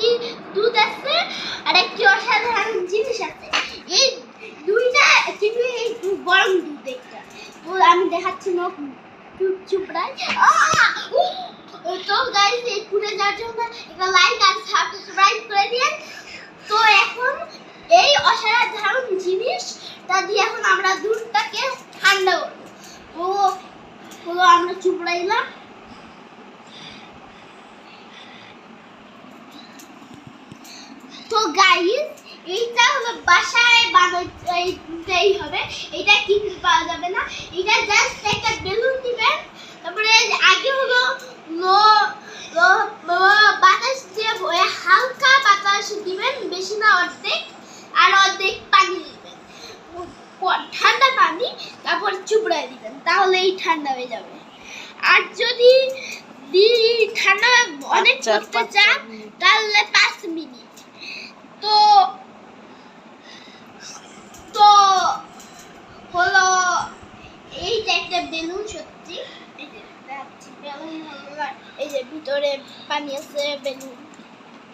একটি দুধ আছে আর একটি অসাধারণ জিনিস আছে। এই দুইটা কিন্তু এই গরম দুধ একটা তো আমি দেখাচ্ছি না চুপ তো গাইস এই পুরো যাওয়ার জন্য একটা লাইক আর সাবস্ক্রাইব করে দিন। তো এখন এই অসাধারণ জিনিসটা দিয়ে এখন আমরা দুধটাকে ঠান্ডা করবো। তো হলো আমরা চুপড়াইলাম। তো গাইস এইটা হলো বাসায় বানাতেই হবে, এটা কিনতে পাওয়া যাবে না। এটা জাস্ট একটা বেলুন দিবেন, তারপরে আগে হলো বাতাস দিয়ে হালকা বাতাস দিবেন, বেশি না অর্ধেক, আর অর্ধেক পানি দিবেন, ঠান্ডা পানি, তারপর চুপড়ায় দিবেন, তাহলেই ঠান্ডা হয়ে যাবে। আর যদি ঠান্ডা অনেক করতে চান তাহলে 5 মিনিট। তো তো হলো এই যে একটা বেলুন, সত্যি এই যে দেখাচ্ছি বেলুন হলো, এই যে ভিতরে পানি আছে বেলুন,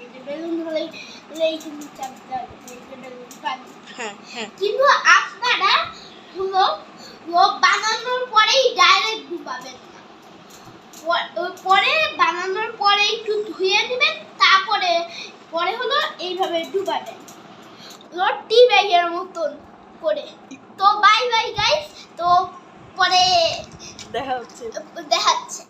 এই যে বেলুন হলে এই কিন্তু চাপতে হবে, এই যে বেলুন পানি। কিন্তু আপনারা হলো বানানোর পরেই ডাইরেক্ট ডুবাবেন না, পরে বানানোর পরে একটু ধুয়ে নেবেন, তারপরে হলো এইভাবে ডুবাবেন টি ব্যাগের মতন করে। তো বাই বাই গাইস, তো পরে দেখা হচ্ছে। দেখাচ্ছে।